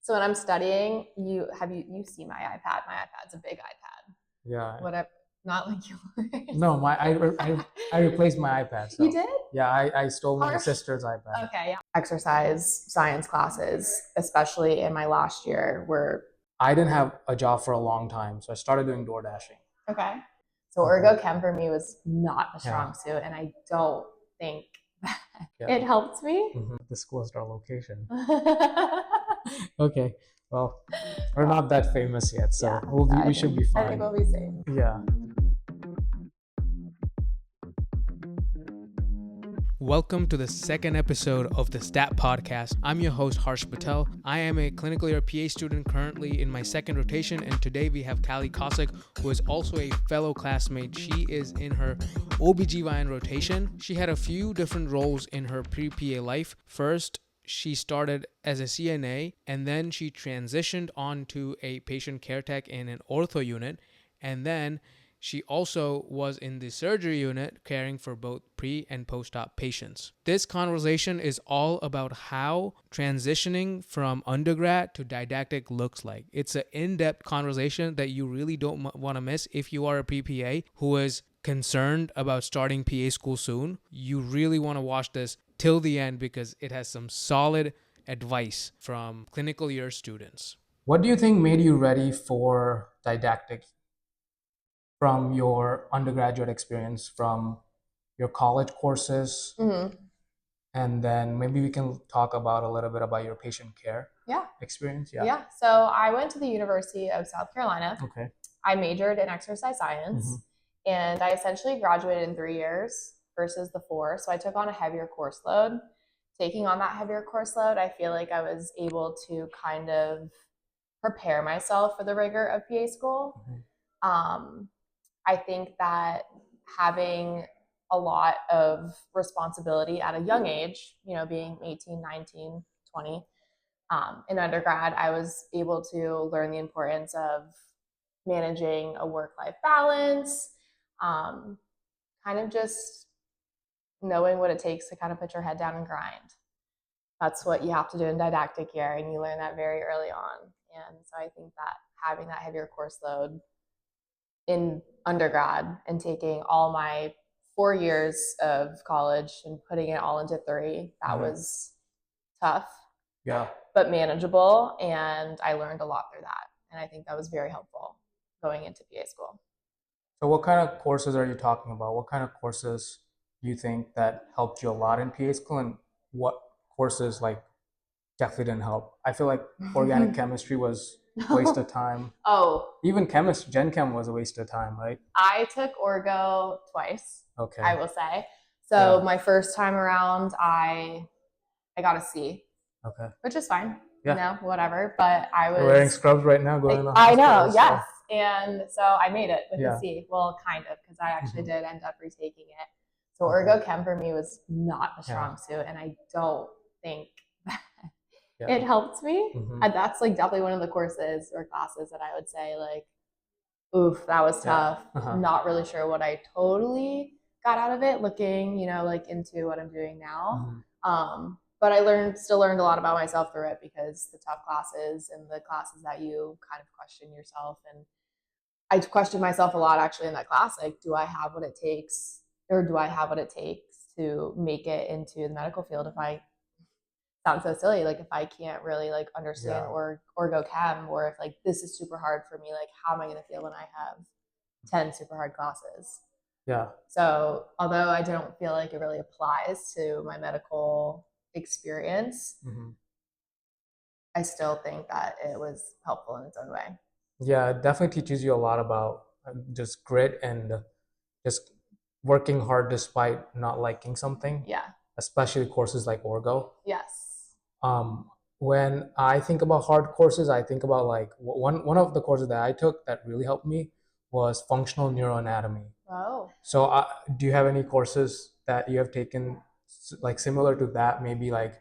So when I'm studying, you see my iPad? My iPad's a big iPad. Yeah. Whatever, not like yours. No, I replaced my iPad. So. You did? Yeah, I stole my sister's iPad. Okay, yeah. Exercise science classes, especially in my last year, were. I didn't have a job for a long time, so I started doing door dashing. Okay. So ergo chem for me was not a strong suit, and I don't think that it helped me. Disclosed our location. Okay. Well, we're not that famous yet, so we should be fine. I think we'll be safe. Yeah. Welcome to the second episode of the STAT podcast. I'm your host, Harsh Patel. I am a clinical year PA student currently in my second rotation, and today we have Kalli Kossick, who is also a fellow classmate. She is in her OBGYN rotation. She had a few different roles in her pre-PA life. First, she started as a CNA, and then she transitioned on to a patient care tech in an ortho unit, and then she also was in the surgery unit caring for both pre and post-op patients. This conversation is all about how transitioning from undergrad to didactic looks like. It's an in-depth conversation that you really don't want to miss if you are a pre-PA who is concerned about starting PA school soon. You really want to watch this till the end because it has some solid advice from clinical year students. What do you think made you ready for didactic? From your undergraduate experience, from your college courses, and then maybe we can talk about a little bit about your patient care experience. Yeah. So I went to the University of South Carolina. Okay. I majored in exercise science, and I essentially graduated in 3 years versus the 4. So I took on a heavier course load. Taking on that heavier course load, I feel like I was able to kind of prepare myself for the rigor of PA school. I think that having a lot of responsibility at a young age, being 18, 19, 20, in undergrad, I was able to learn the importance of managing a work-life balance, kind of just knowing what it takes to kind of put your head down and grind. That's what you have to do in didactic year, and you learn that very early on. And so I think that having that heavier course load in undergrad and taking all my 4 years of college and putting it all into 3, that was tough, but manageable, and I learned a lot through that, and I think that was very helpful going into PA school. So what kind of courses are you talking about? What kind of courses do you think that helped you a lot in PA school, and what courses definitely didn't help? I feel like organic chemistry was a waste of time. Even Gen Chem was a waste of time, right? I took Orgo twice. Okay. I will say. So my first time around, I got a C. Okay. Which is fine. Yeah. Whatever. But I was wearing scrubs right now, going to the hospital. I know. So. Yes. And so I made it with a C. Well, kind of, because I actually did end up retaking it. So Orgo Chem for me was not a strong suit, and I don't think it helped me. And that's definitely one of the courses or classes that I would say oof, that was tough. Not really sure what I totally got out of it looking, into what I'm doing now. But I still learned a lot about myself through it, because the tough classes and the classes that you kind of question yourself. And I questioned myself a lot actually in that class. Do I have what it takes, or do I have what it takes to make it into the medical field? If I sound so silly, if I can't really understand orgo chem, or if this is super hard for me, how am I going to feel when I have 10 super hard classes? So although I don't feel like it really applies to my medical experience, I still think that it was helpful in its own way. Yeah, it definitely teaches you a lot about just grit and just working hard despite not liking something. Especially courses like orgo. When I think about hard courses, I think about one of the courses that I took that really helped me was functional neuroanatomy. So do you have any courses that you have taken similar to that? Maybe I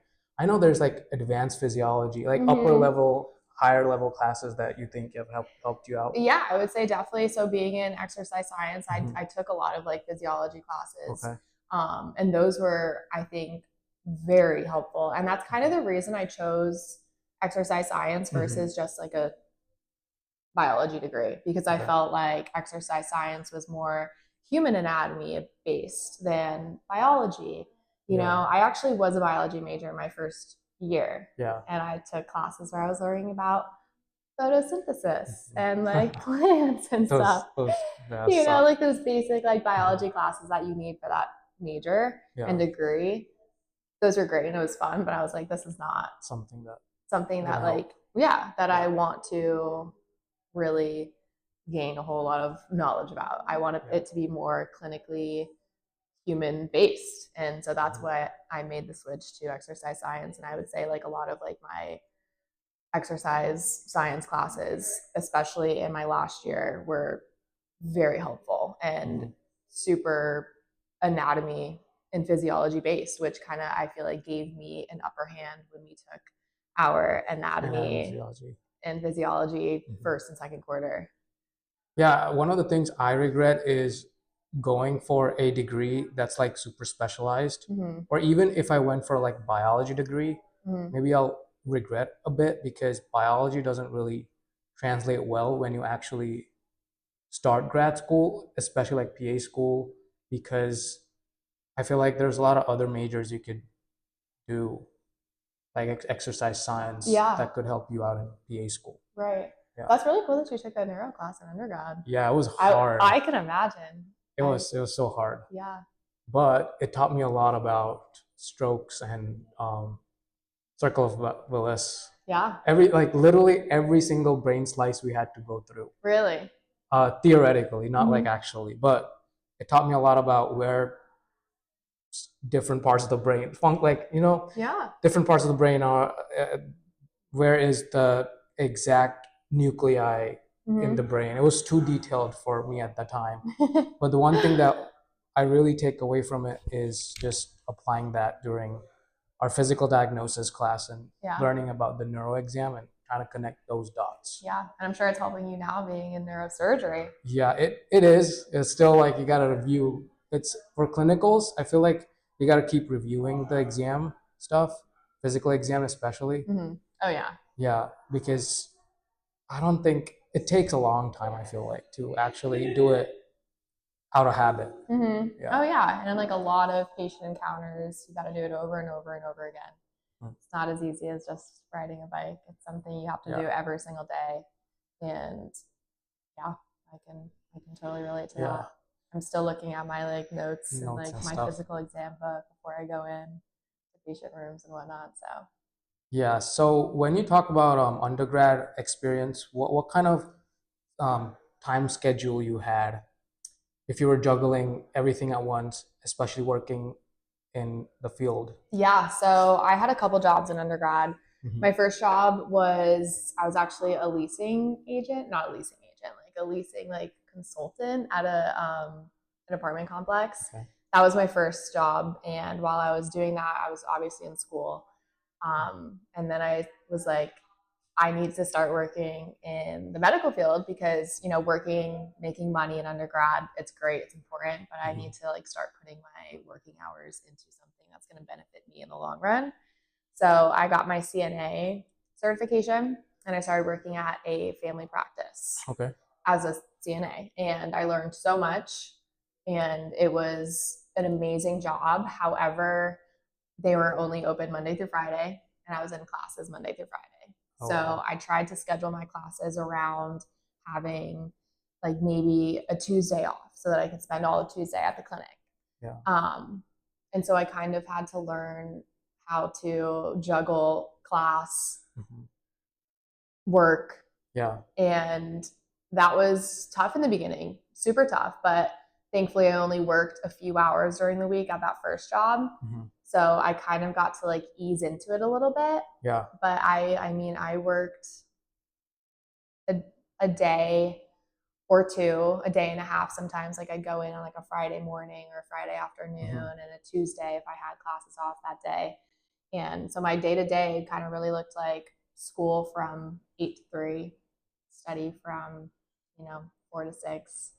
know there's advanced physiology, upper level, higher level classes that you think have helped you out. Yeah, I would say definitely. So being in exercise science, I took a lot of physiology classes. And those were, I think, very helpful. And that's kind of the reason I chose exercise science versus just like a biology degree, because I felt like exercise science was more human anatomy based than biology. You know, I actually was a biology major in my first year. And I took classes where I was learning about photosynthesis and like plants and stuff. You know, like those basic like biology classes that you need for that major and degree. Those were great and it was fun, but I was like, this is not something that like, that I want to really gain a whole lot of knowledge about. I want it to be more clinically human based. And so that's why I made the switch to exercise science. And I would say like a lot of like my exercise science classes, especially in my last year, were very helpful and super anatomy and physiology based, which kind of I feel like gave me an upper hand when we took our anatomy and physiology first and second quarter. Yeah, one of the things I regret is going for a degree that's like super specialized, or even if I went for like biology degree, maybe I'll regret a bit because biology doesn't really translate well when you actually start grad school, especially like PA school, because I feel like there's a lot of other majors you could do, like exercise science, that could help you out in PA school. Right. Yeah. That's really cool that you took a neuro class in undergrad. Yeah, it was hard. I can imagine. It was so hard. Yeah. But it taught me a lot about strokes and circle of Willis. Yeah. Literally every single brain slice we had to go through. Really? Theoretically, not like actually, but it taught me a lot about where different parts of the brain different parts of the brain are, where is the exact nuclei in the brain. It was too detailed for me at the time. But the one thing that I really take away from it is just applying that during our physical diagnosis class and learning about the neuro exam and trying to connect those dots. Yeah, and I'm sure it's helping you now being in neurosurgery. Yeah, it is. It's still like you got to review. It's for clinicals, I feel like you got to keep reviewing the exam stuff, physical exam especially. Oh, yeah. Yeah, because I don't think it takes a long time, I feel like, to actually do it out of habit. Yeah. Oh, yeah. And in like a lot of patient encounters, you got to do it over and over and over again. It's not as easy as just riding a bike. It's something you have to do every single day. And yeah, I can totally relate to that. I'm still looking at my like notes and like my physical exam book before I go in to patient rooms and whatnot. So yeah. So when you talk about undergrad experience, what kind of time schedule you had if you were juggling everything at once, especially working in the field? Yeah, so I had a couple jobs in undergrad. My first job was I was actually a leasing agent, not a leasing agent, like a leasing like consultant at an apartment complex. That was my first job, and while I was doing that, I was obviously in school. And then I was like, I need to start working in the medical field because, you know, making money in undergrad, it's great, it's important, but I need to like start putting my working hours into something that's going to benefit me in the long run. So I got my CNA certification and I started working at a family practice as a CNA. And I learned so much and it was an amazing job. However, they were only open Monday through Friday and I was in classes Monday through Friday. So I tried to schedule my classes around having like maybe a Tuesday off so that I could spend all of Tuesday at the clinic. And so I kind of had to learn how to juggle class, work. And that was tough in the beginning, super tough. But thankfully, I only worked a few hours during the week at that first job. So I kind of got to like ease into it a little bit. But I mean, I worked a day or two, a day and a half sometimes. Like I'd go in on like a Friday morning or a Friday afternoon and a Tuesday if I had classes off that day. And so my day-to-day kind of really looked like school from 8 to 3, study from, 4 to 6.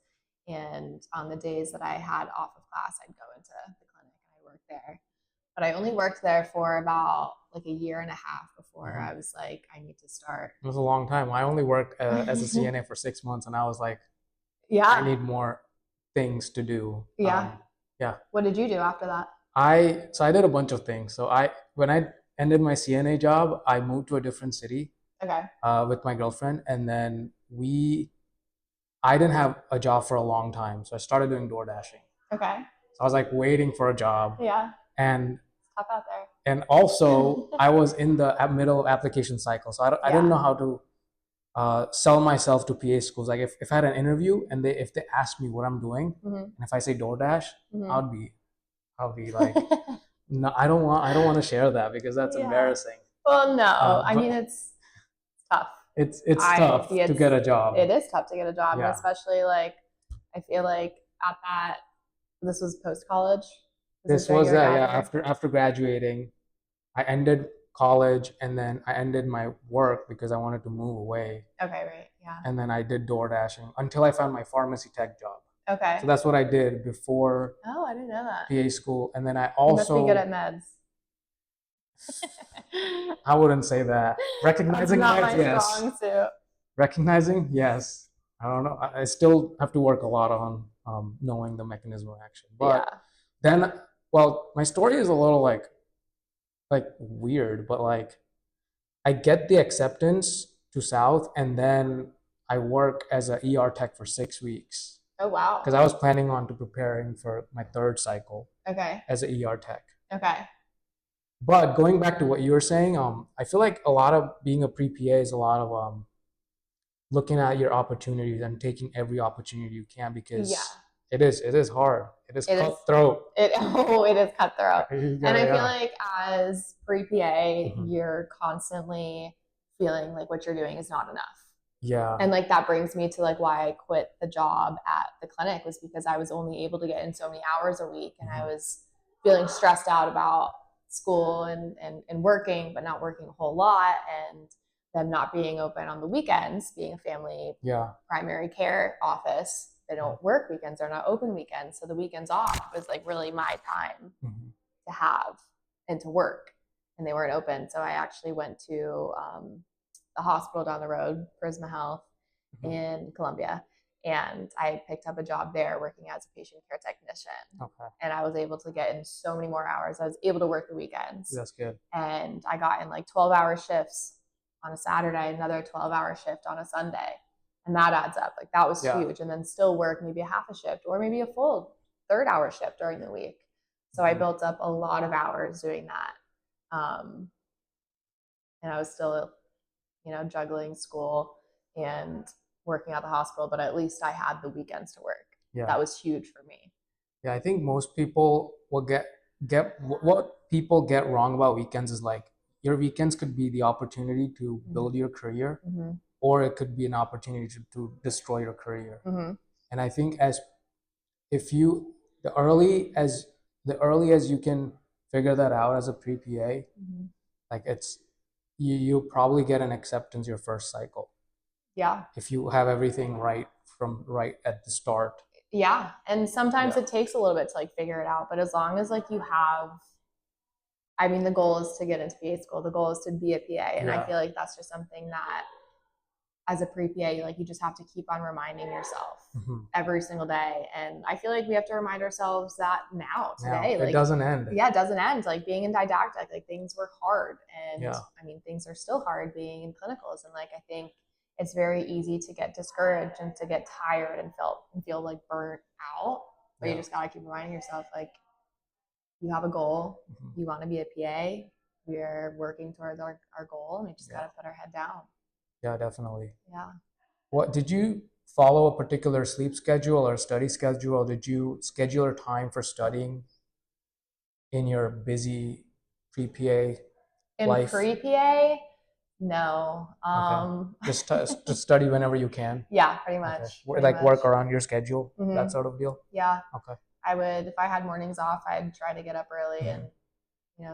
And on the days that I had off of class, I'd go into the clinic and I worked there. But I only worked there for about like a year and a half before I was like, I need to start. It was a long time. I only worked as a CNA for 6 months, and I was like, I need more things to do. Yeah. What did you do after that? I did a bunch of things. So when I ended my CNA job, I moved to a different city. Okay. With my girlfriend, and then I didn't have a job for a long time, so I started doing door dashing. Okay. So I was like waiting for a job. Yeah. And it's tough out there. And also, I was in the middle of application cycle, so I didn't know how to sell myself to PA schools. Like if I had an interview and if they asked me what I'm doing, and if I say DoorDash, I'll be like, no, I don't want to share that because that's embarrassing. Well, no, I mean it's tough. It's tough to get a job. It is tough to get a job, and especially like I feel like at that. This was post college. This was after graduating. I ended college and then I ended my work because I wanted to move away. Okay, right, yeah. And then I did door dashing until I found my pharmacy tech job. Okay. So that's what I did before. Oh, I didn't know that. PA school, and then I also. You must be good at meds. I wouldn't say that. Recognizing meds, yes. Strong suit. Recognizing, yes. I don't know. I still have to work a lot on knowing the mechanism of action. But then, well, my story is a little like weird, but like I get the acceptance to South, and then I work as an ER tech for 6 weeks. Oh, wow. Because I was planning on to preparing for my third cycle. Okay. As an ER tech. Okay. But going back to what you were saying, I feel like a lot of being a pre-PA is a lot of looking at your opportunities and taking every opportunity you can, because it is hard. It is cutthroat. It is cutthroat. And I feel like as pre-PA, you're constantly feeling like what you're doing is not enough. Yeah. And like that brings me to like why I quit the job at the clinic, was because I was only able to get in so many hours a week, and I was feeling stressed out about school and working, but not working a whole lot, and them not being open on the weekends, being a family primary care office. They don't work weekends, they're not open weekends. So the weekends off was like really my time to have and to work, and they weren't open. So I actually went to the hospital down the road, Prisma Health in Columbia, and I picked up a job there working as a patient care technician. Okay. And I was able to get in so many more hours. I was able to work the weekends. That's good. And I got in like 12-hour shifts on a Saturday, another 12-hour shift on a Sunday. And that adds up. Like that was huge. And then still work maybe a half a shift or maybe a full 3rd-hour shift during the week. So I built up a lot of hours doing that. And I was still, juggling school and working at the hospital, but at least I had the weekends to work. Yeah. That was huge for me. Yeah, I think most people will get what people get wrong about weekends is like your weekends could be the opportunity to build your career, or it could be an opportunity to destroy your career. And I think the early as you can figure that out as a pre-PA, like you'll probably get an acceptance your first cycle. Yeah. If you have everything right at the start. Yeah. And sometimes it takes a little bit to like figure it out, but as long as like you have, I mean, the goal is to get into PA school. The goal is to be a PA. And I feel like that's just something that as a pre-PA, like you just have to keep on reminding yourself every single day. And I feel like we have to remind ourselves that today. It doesn't end. Yeah, it doesn't end. Like being in didactic, like things were hard. And I mean, things are still hard being in clinicals. And like, I think it's very easy to get discouraged and to get tired and feel like burnt out. But you just gotta keep reminding yourself, like, you have a goal. You want to be a PA. We're working towards our goal, and we just gotta put our head down. Yeah, definitely. Yeah. What did you follow a particular sleep schedule or study schedule, or did you schedule your time for studying in your busy pre-PA life? In pre-PA, no. Just study whenever you can. Yeah, pretty much. Okay. Pretty much. Work around your schedule, that sort of deal. Yeah. Okay. I would, if I had mornings off, I'd try to get up early and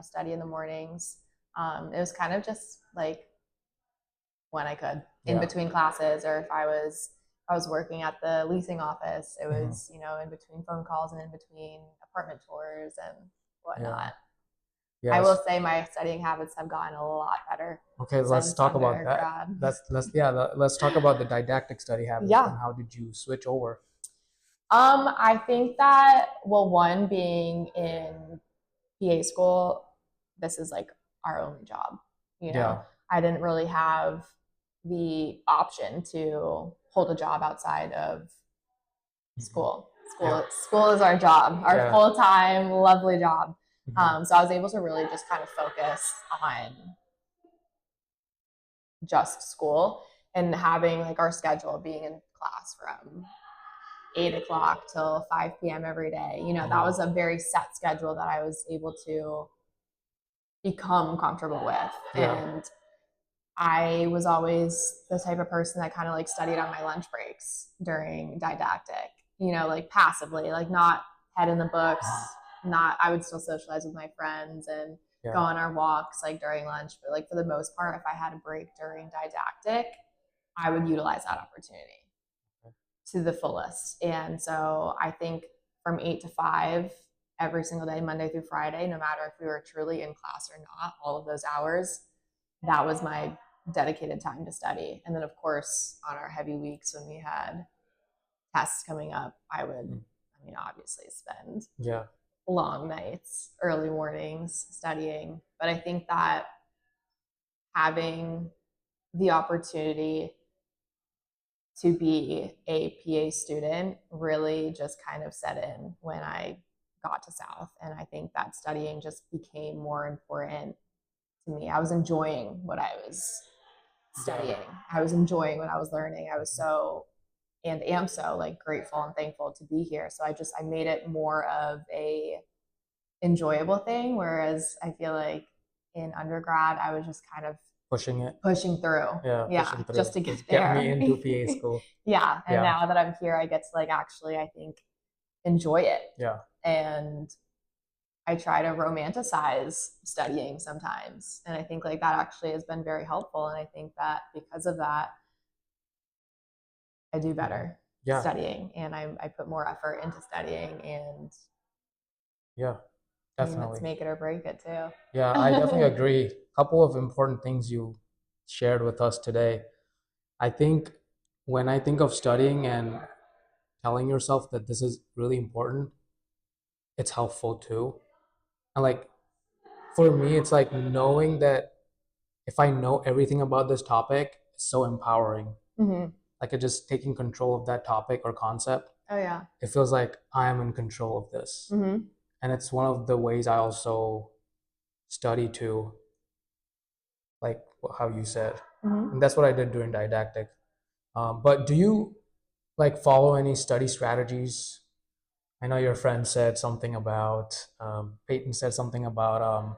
study in the mornings. It was kind of just like when I could in between classes, or if I was working at the leasing office, it was in between phone calls and in between apartment tours and whatnot. Yes. I will say my studying habits have gotten a lot better. Okay, let's talk about that. Let's talk about the didactic study habits. Yeah. And how did you switch over? I think that, well, one, being in PA school, this is like our only job. You know, Yeah. I didn't really have the option to hold a job outside of school. School is our job, our full-time, lovely job. So I was able to really just kind of focus on just school and having like our schedule being in class from 8 o'clock till 5 p.m. every day. You know, that was a very set schedule that I was able to become comfortable with. And I was always the type of person that kind of like studied on my lunch breaks during didactic, you know, like passively, like not head in the books, I would still socialize with my friends and go on our walks like during lunch. But like for the most part, if I had a break during didactic, I would utilize that opportunity to the fullest. And so I think from 8 to 5 every single day, Monday through Friday, no matter if we were truly in class or not, all of those hours, that was my dedicated time to study. And then of course on our heavy weeks when we had tests coming up, I would obviously spend long nights, early mornings studying. But I think that having the opportunity to be a PA student really just kind of set in when I got to South. And I think that studying just became more important to me. I was enjoying what I was studying. I was enjoying what I was learning. I was so, and am so, like grateful and thankful to be here. So I made it more of a enjoyable thing. Whereas I feel like in undergrad, I was just kind of pushing through. Just to get there. Get me into PA school. And now that I'm here, I get to like actually, I think, enjoy it. And I try to romanticize studying sometimes. And I think like that actually has been very helpful. And I think that because of that, I do better studying, and I put more effort into studying, and definitely. Let's make it or break it too. I definitely agree. A couple of important things you shared with us today. I think when I think of studying and telling yourself that this is really important, it's helpful too. And like for me, it's like knowing that if I know everything about this topic, it's so empowering. Like it's just taking control of that topic or concept. It feels like I am in control of this. And it's one of the ways I also study too, like how you said. And that's what I did during didactic. But do you like follow any study strategies? I know your friend said something about, Peyton said something about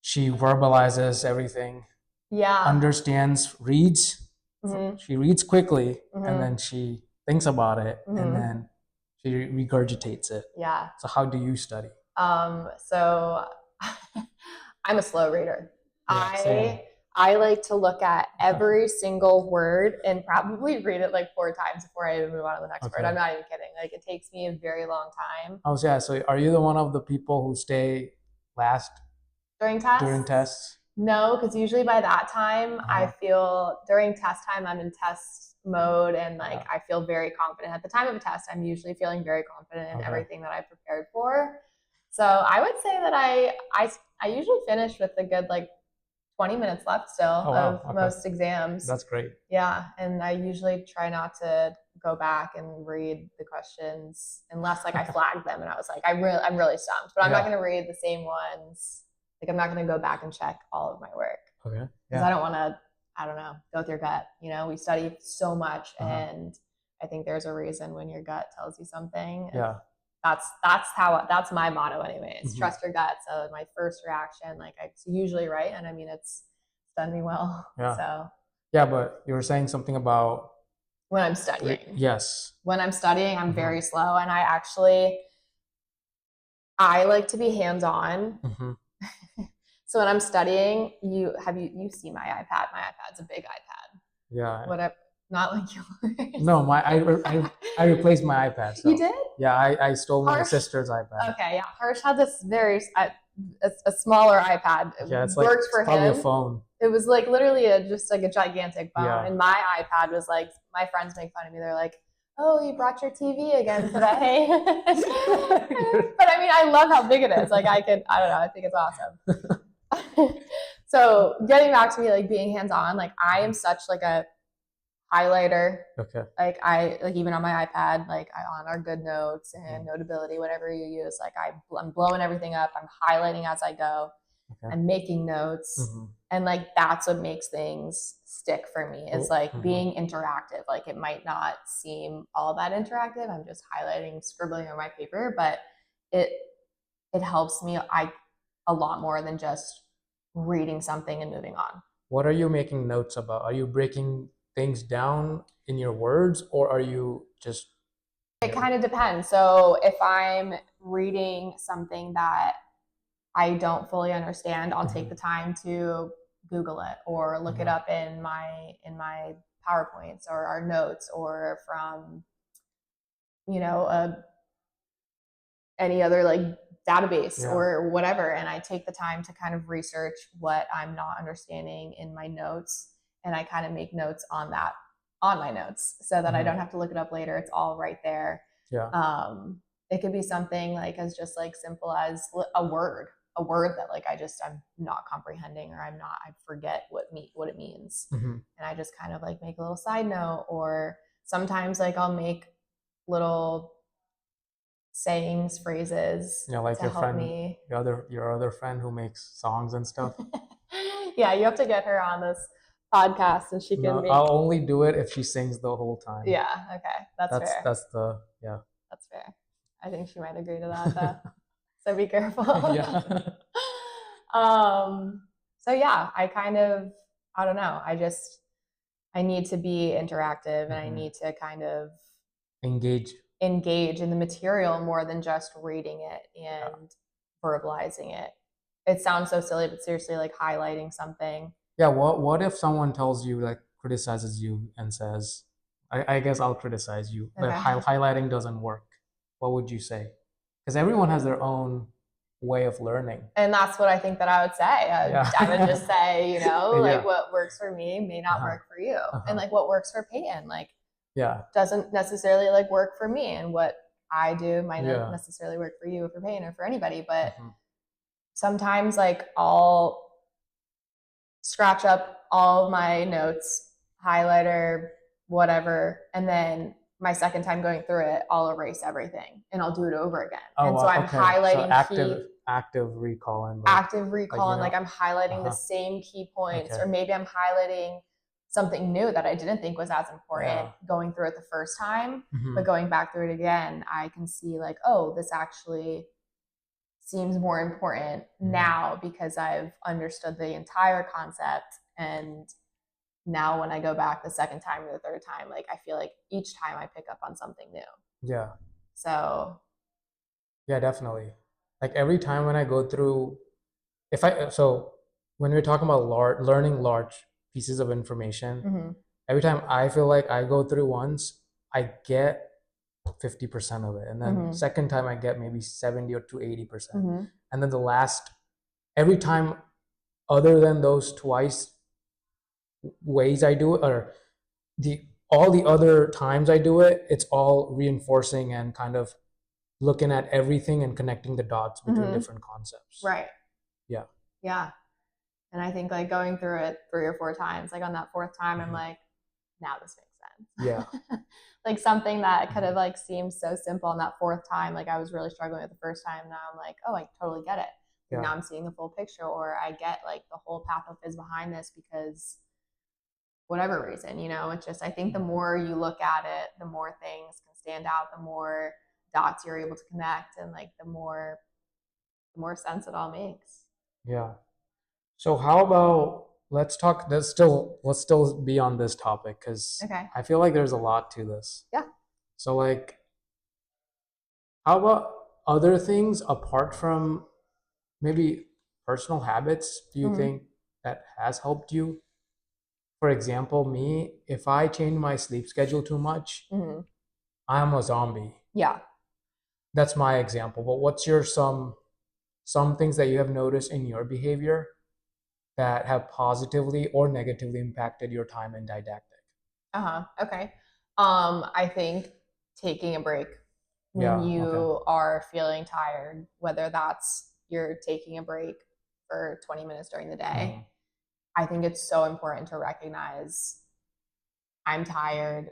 she verbalizes everything. Understands, reads. She reads quickly and then she thinks about it and then she regurgitates it. So how do you study? So I'm a slow reader. I like to look at every single word and probably read it like 4 times before I even move on to the next word. I'm not even kidding. Like it takes me a very long time. So are you the one of the people who stay last during tests? No, because usually by that time I feel during test time I'm in test mode and like I feel very confident. At the time of a test, I'm usually feeling very confident in everything that I prepared for. So I would say that I usually finish with a good like 20 minutes left still of most exams. That's great. And I usually try not to go back and read the questions unless like I flagged them and I was like, I'm really stumped, but I'm not going to read the same ones. Like I'm not going to go back and check all of my work. Because I don't want to, I don't know, go with your gut. You know, we study so much and I think there's a reason when your gut tells you something. That's my motto anyways. Trust your gut. So my first reaction, like it's usually right. And I mean, it's done me well. But you were saying something about when I'm studying. When I'm studying, I'm very slow. And I like to be hands-on. So when I'm studying, you see my iPad. My iPad's a big iPad. Whatever. Not like yours. No, I replaced my iPad. So. You did? Yeah, I stole my sister's iPad. Okay, yeah. Harsh had this a smaller iPad. It Yeah, it's worked for probably him. A phone. It was like literally just like a gigantic phone. Yeah. And my iPad was like, my friends make fun of me. They're like, oh, you brought your TV again today. But I mean, I love how big it is. Like I don't know, I think it's awesome. So getting back to me, like being hands-on, like I am such like a highlighter. Okay. Like like even on my iPad, like on our good notes and Notability, whatever you use, like I'm blowing everything up. I'm highlighting as I go. Okay. I'm making notes. And like that's what makes things stick for me is like being interactive. Like it might not seem all that interactive. I'm just highlighting, scribbling on my paper, but it helps me a lot more than just reading something and moving on. What are you making notes about? Are you breaking things down in your words, or are you just... It kind of depends. So if I'm reading something that I don't fully understand, I'll take the time to Google it or look it up in my PowerPoints or our notes or from, you know, any other like database or whatever. And I take the time to kind of research what I'm not understanding in my notes, and I kind of make notes on that on my notes so that I don't have to look it up later. It's all right there. Yeah. It could be something like as just like simple as a word that like I'm not comprehending, or I forget what it means. And I just kind of like make a little side note, or sometimes like I'll make little sayings, phrases, like to your help friend, me. Your other friend who makes songs and stuff. Yeah, you have to get her on this podcast and she can make... I'll only do it if she sings the whole time. Yeah, okay. That's fair. That's fair. I think she might agree to that though. So be careful. Yeah. So yeah, I don't know. I need to be interactive, and I need to kind of engage in the material more than just reading it and verbalizing it. It sounds so silly, but seriously, like highlighting something. Yeah. What if someone tells you, like, criticizes you and says, I guess I'll criticize you, but highlighting doesn't work? What would you say? Because everyone has their own way of learning. And that's what I think that I would say. I would just say, like what works for me may not work for you. And like what works for Peyton, like doesn't necessarily like work for me. And what I do might not necessarily work for you or for Peyton or for anybody. But sometimes like I'll scratch up all of my notes, highlighter, whatever, and then my second time going through it, I'll erase everything and I'll do it over again. And so I'm highlighting active recall and like I'm highlighting the same key points, or maybe I'm highlighting something new that I didn't think was as important going through it the first time, but going back through it again, I can see like, oh, this actually seems more important now because I've understood the entire concept. And now when I go back the second time or the third time, like I feel like each time I pick up on something new. Yeah. So. Yeah, definitely. Like every time when I go through, when we're talking about learning large pieces of information, every time I feel like I go through once, I get 50% of it. And then second time I get maybe 70 or to 80%. And then every time other than those twice ways I do it, or all the other times I do it, it's all reinforcing and kind of looking at everything and connecting the dots between different concepts. Right. Yeah. Yeah. And I think like going through it 3 or 4 times, like on that 4th time, I'm like, now this makes sense. Yeah. Like something that could have like seemed so simple on that 4th time, like I was really struggling with the first time. Now I'm like, oh, I totally get it. Yeah. Now I'm seeing the full picture, or I get like the whole pathophys behind this because whatever reason, it's just, I think the more you look at it, the more things can stand out, the more dots you're able to connect, and like the more sense it all makes. Yeah. So how about let's still be on this topic, because I feel like there's a lot to this. Yeah. So like, how about other things apart from maybe personal habits? Do you think that has helped you? For example, me, if I change my sleep schedule too much, I'm a zombie. Yeah. That's my example. But what's your some some things that you have noticed in your behavior that have positively or negatively impacted your time in didactic. Okay. I think taking a break when you are feeling tired, whether that's you're taking a break for 20 minutes during the day. I think it's so important to recognize I'm tired.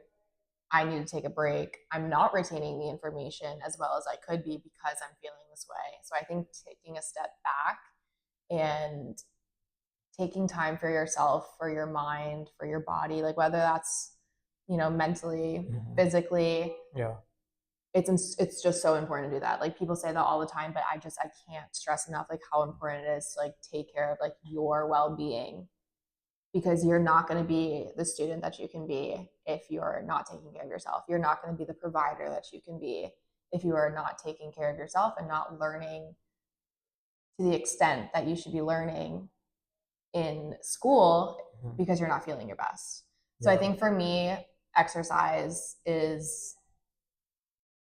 I need to take a break. I'm not retaining the information as well as I could be because I'm feeling this way. So I think taking a step back and taking time for yourself, for your mind, for your body, like whether that's, mentally, physically. Yeah. It's just so important to do that. Like people say that all the time, but I can't stress enough like how important it is to like take care of like your well-being, because you're not going to be the student that you can be if you're not taking care of yourself. You're not going to be the provider that you can be if you are not taking care of yourself and not learning to the extent that you should be learning in school because you're not feeling your best. So I think for me, exercise is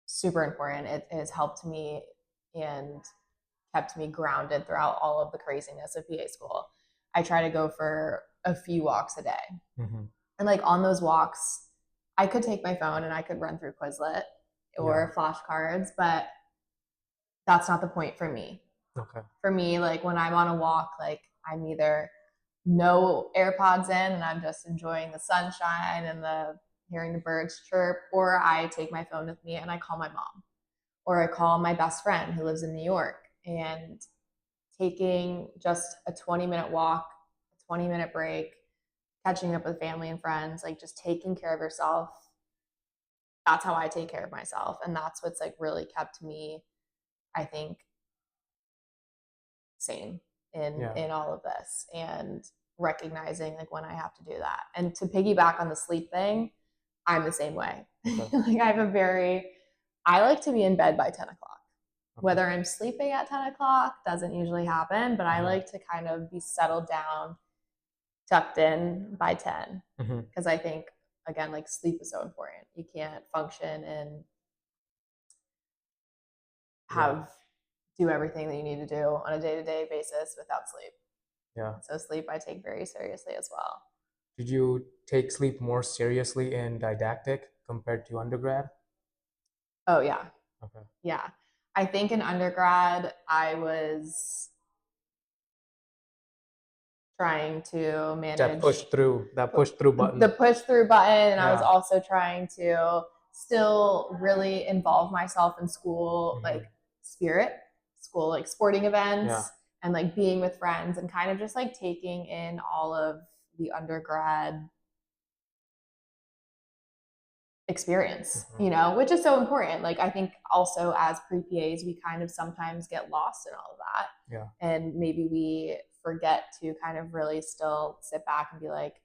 super important. It has helped me and kept me grounded throughout all of the craziness of PA school. I try to go for a few walks a day. And like on those walks, I could take my phone and I could run through Quizlet or flashcards, but that's not the point for me. Okay. For me, like when I'm on a walk, like I'm either no AirPods in and I'm just enjoying the sunshine and hearing the birds chirp, or I take my phone with me and I call my mom, or I call my best friend who lives in New York, and taking just a 20-minute walk, a 20-minute break, catching up with family and friends, like just taking care of yourself. That's how I take care of myself. And that's what's like really kept me, I think, sane in all of this, and recognizing like when I have to do that. And to piggyback on the sleep thing, I'm the same way. Like I like to be in bed by 10 o'clock. Whether I'm sleeping at 10 o'clock doesn't usually happen, but I like to kind of be settled down, tucked in by 10. Because I think, again, like sleep is so important. You can't function and do everything that you need to do on a day-to-day basis without sleep. Yeah. So sleep I take very seriously as well. Did you take sleep more seriously in didactic compared to undergrad? Oh, yeah. Okay. Yeah. I think in undergrad, I was trying to manage that push through button. The push through button. And I was also trying to still really involve myself in school, like spirit, school, like sporting events and like being with friends and kind of just like taking in all of the undergrad experience, which is so important. Like I think also as pre-PAs, we kind of sometimes get lost in all of that. Yeah. And maybe we forget to kind of really still sit back and be like,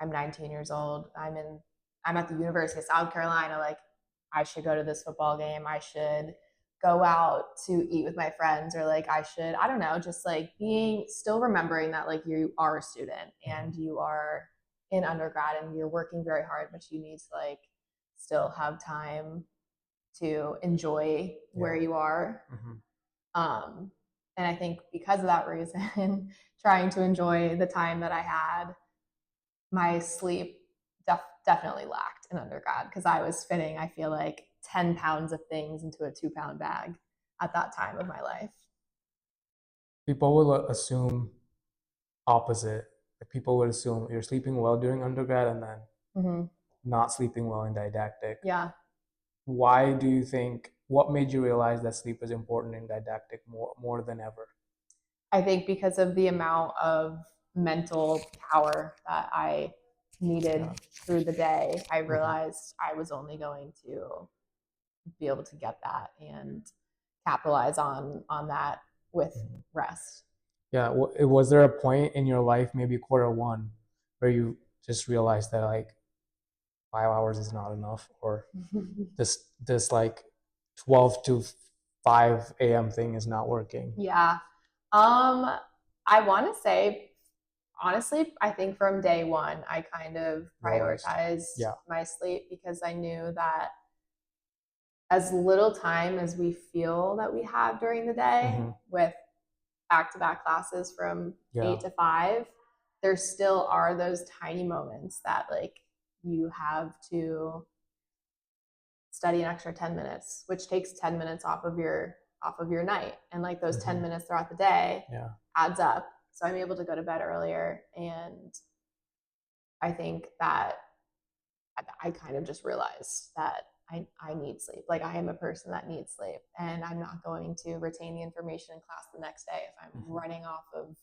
I'm 19 years old. I'm at the University of South Carolina. Like I should go to this football game. I should go out to eat with my friends, or like I don't know, just like still remembering that like you are a student and you are in undergrad and you're working very hard, but you need to like still have time to enjoy where you are. And I think because of that reason, trying to enjoy the time that I had, my sleep definitely lacked in undergrad because I was fitting, I feel like, 10 pounds of things into a 2-pound bag at that time of my life. People will assume opposite. People would assume you're sleeping well during undergrad and then not sleeping well in didactic. Yeah. Why do you think, what made you realize that sleep is important in didactic more than ever? I think because of the amount of mental power that I needed through the day, I realized I was only going to be able to get that and capitalize on that with rest. Yeah. Was there a point in your life, maybe quarter one, where you just realized that like 5 hours is not enough, or this like 12 to 5 a.m. thing is not working? Yeah. I want to say, honestly, I think from day one, I kind of prioritized my sleep because I knew that as little time as we feel that we have during the day with back-to-back classes from 8 to 5, there still are those tiny moments that like you have to study an extra 10 minutes, which takes 10 minutes off of your night. And like those 10 minutes throughout the day adds up. So I'm able to go to bed earlier. And I think that I kind of just realized that I need sleep. Like I am a person that needs sleep, and I'm not going to retain the information in class the next day if I'm running off of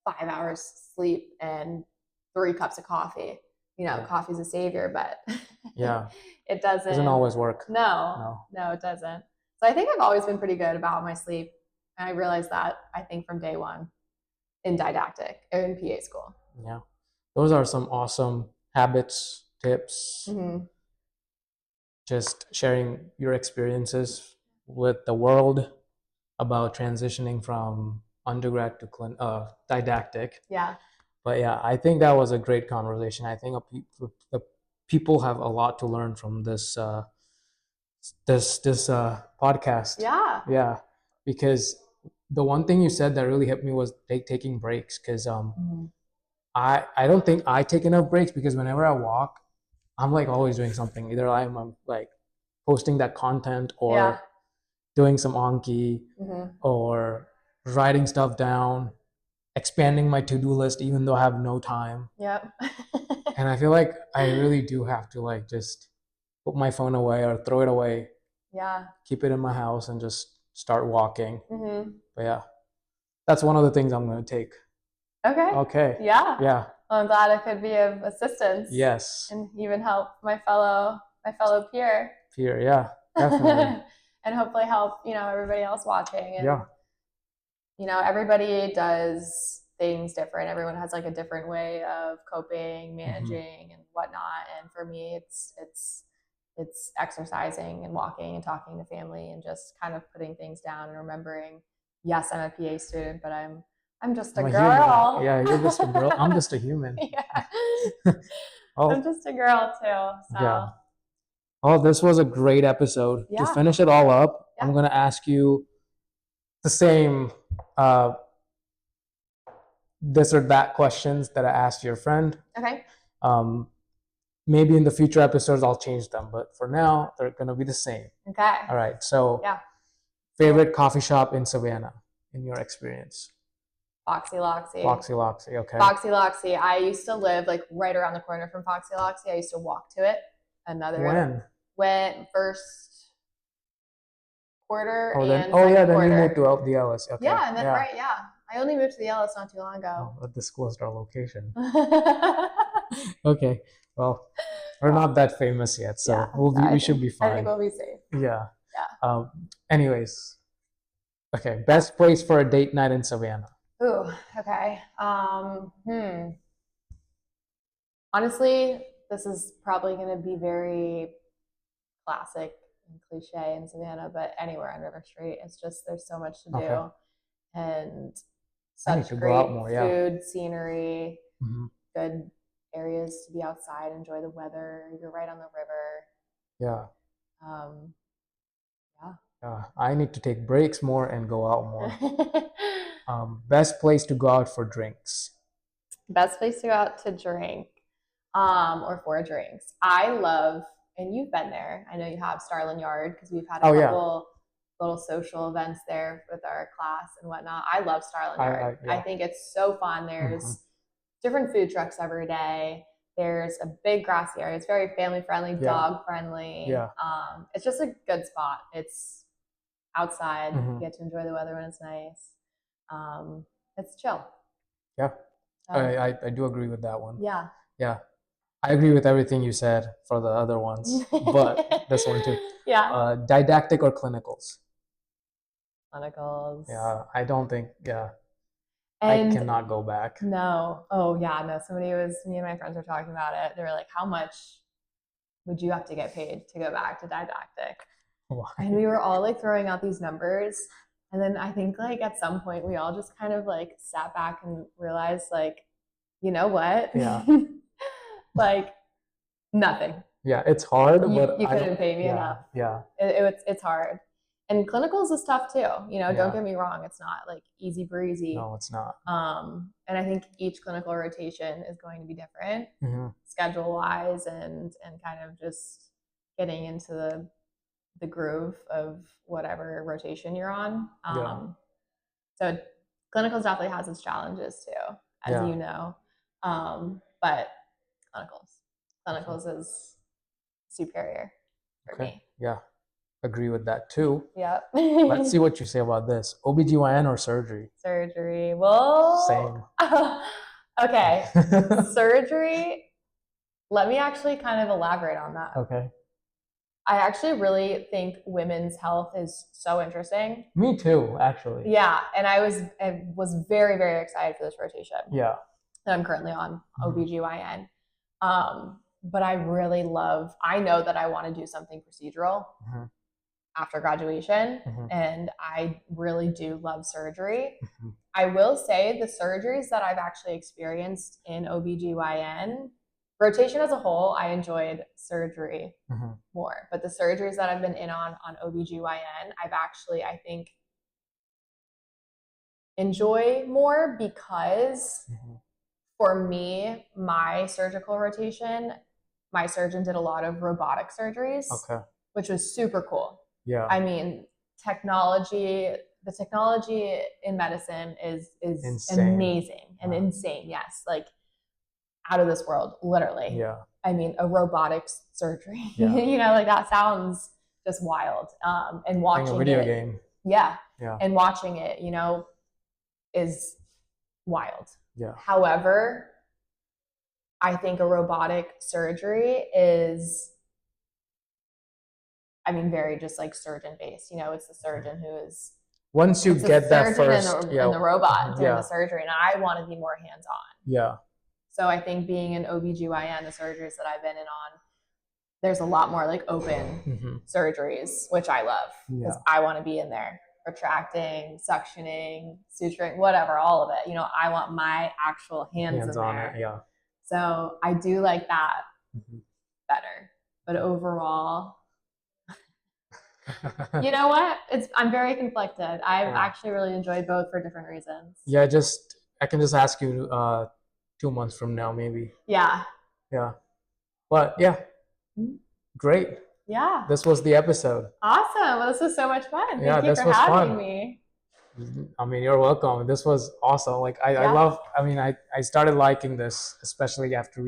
5 hours sleep and 3 cups of coffee. You know, coffee's a savior, but it doesn't always work. No, it doesn't. So I think I've always been pretty good about my sleep. And I realized that, I think, from day one in didactic or in PA school. Yeah. Those are some awesome habits, tips, just sharing your experiences with the world about transitioning from undergrad to didactic. Yeah. But yeah, I think that was a great conversation. I think the people have a lot to learn from this podcast. Yeah. Yeah, because the one thing you said that really helped me was taking breaks, because I don't think I take enough breaks, because whenever I walk, I'm like always doing something. Either I'm like posting that content, or doing some Anki, or writing stuff down, expanding my to-do list even though I have no time. Yep. And I feel like I really do have to like just put my phone away or throw it away. Yeah. Keep it in my house and just start walking. But yeah, that's one of the things I'm going to take. Okay. Yeah. Yeah. Well, I'm glad I could be of assistance. Yes. And even help my fellow peer. Peer, yeah, definitely. And hopefully help, everybody else watching. And, yeah. Everybody does things different. Everyone has like a different way of coping, managing, and whatnot. And for me, it's exercising and walking and talking to family and just kind of putting things down and remembering, yes, I'm a PA student, but I'm just a girl. Yeah, you're just a girl. I'm just a human. Yeah. I'm just a girl too. So. Yeah. Oh, this was a great episode. To finish it all up, I'm going to ask you the same this or that questions that I asked your friend. Okay. Maybe in the future episodes I'll change them, but for now they're gonna be the same. Okay. All right. So favorite coffee shop in Savannah, in your experience? Foxy Loxy. Okay. Foxy Loxy. I used to live like right around the corner from Foxy Loxy. I used to walk to it. When first quarter and second then quarter. you moved to the Ellis. Okay. Yeah, and then I only moved to the Ellis not too long ago. Oh, disclosed our location. Okay. Well, we're not that famous yet, so we should be fine. I think we'll be safe. Yeah. Anyways. Okay. Best place for a date night in Savannah. Ooh. Okay. Honestly, this is probably going to be very classic and cliche in Savannah, but anywhere on River Street, it's just there's so much to do, and such great food, scenery, good areas to be outside, enjoy the weather. You're right on the river. I need to take breaks more and go out more. Best place to go out for drinks. Best place to go out to drink, or for drinks. I love, and you've been there. I know you have, Starlin Yard, because we've had a couple little social events there with our class and whatnot. I love Starlin Yard. I think it's so fun. There's different food trucks every day. There's a big grassy area. It's very family friendly, dog friendly. Yeah. It's just a good spot. It's outside. You get to enjoy the weather when it's nice. It's chill. Yeah. I do agree with that one. Yeah. Yeah. I agree with everything you said for the other ones, but this one too. Yeah. Didactic or clinicals? Clinicals. Yeah. I don't think, And I cannot go back. No. Oh, yeah. No. Me and my friends were talking about it. They were like, how much would you have to get paid to go back to didactic? Why? And we were all like throwing out these numbers. And then I think like at some point we all just kind of like sat back and realized like, you know what? Yeah. Like nothing. Yeah, it's hard, but you couldn't pay me enough. Yeah. It's hard. And clinicals is tough too. You know, don't Yeah. get me wrong. It's not like easy breezy. No, it's not. And I think each clinical rotation is going to be different, schedule wise, and kind of just getting into the groove of whatever rotation you're on. So clinicals definitely has its challenges too, as you know. But clinicals is superior for me. Yeah, agree with that too. Yep. Let's see what you say about this. OBGYN or surgery? Surgery. Well, same. Okay. Surgery. Let me actually kind of elaborate on that. Okay. I actually really think women's health is so interesting. Me too, actually. Yeah, and I was very, very excited for this rotation. Yeah. That I'm currently on, OBGYN. But I really I know that I want to do something procedural after graduation, and I really do love surgery. I will say the surgeries that I've actually experienced in OBGYN, rotation as a whole, I enjoyed surgery more. But the surgeries that I've been in on OBGYN, I've actually, I think, enjoy more because for me, my surgical rotation, my surgeon did a lot of robotic surgeries, which was super cool. Yeah. I mean, the technology in medicine is amazing and insane. Yes. Like out of this world, literally. Yeah. I mean, a robotics surgery, you know, like that sounds just wild. And watching a video game. Yeah. And watching it, you know, is wild. Yeah. However, I think a robotic surgery is, I mean, very just like surgeon based. You know, it's the surgeon who is. Once you get that first. And the robot doing the surgery, and I want to be more hands on. Yeah. So I think being an OBGYN, the surgeries that I've been in on, there's a lot more like open surgeries, which I love because I want to be in there. Retracting, suctioning, suturing, whatever, all of it. You know, I want my actual hands in on there. it, yeah. So I do like that better. But overall, you know what? I'm very conflicted. I've actually really enjoyed both for different reasons. Yeah, I can just ask you 2 months from now, maybe. Yeah. Yeah. But yeah, great. Yeah. This was the episode. Awesome. Well, this was so much fun. Thank you for having me. I mean, you're welcome. This was awesome. Like I love, I mean, I started liking this, especially after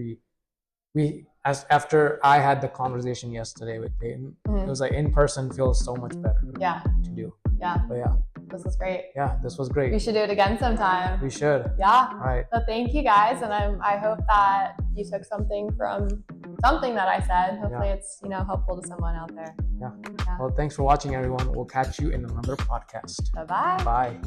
after I had the conversation yesterday with Peyton. It was like in person feels so much better to do. Yeah. But yeah. This was great. Yeah, this was great. We should do it again sometime. We should. Yeah. All right. So thank you guys, and I hope that you took something from something that I said. Hopefully it's, you know, helpful to someone out there. Yeah. Well, thanks for watching, everyone. We'll catch you in another podcast. Bye-bye. Bye.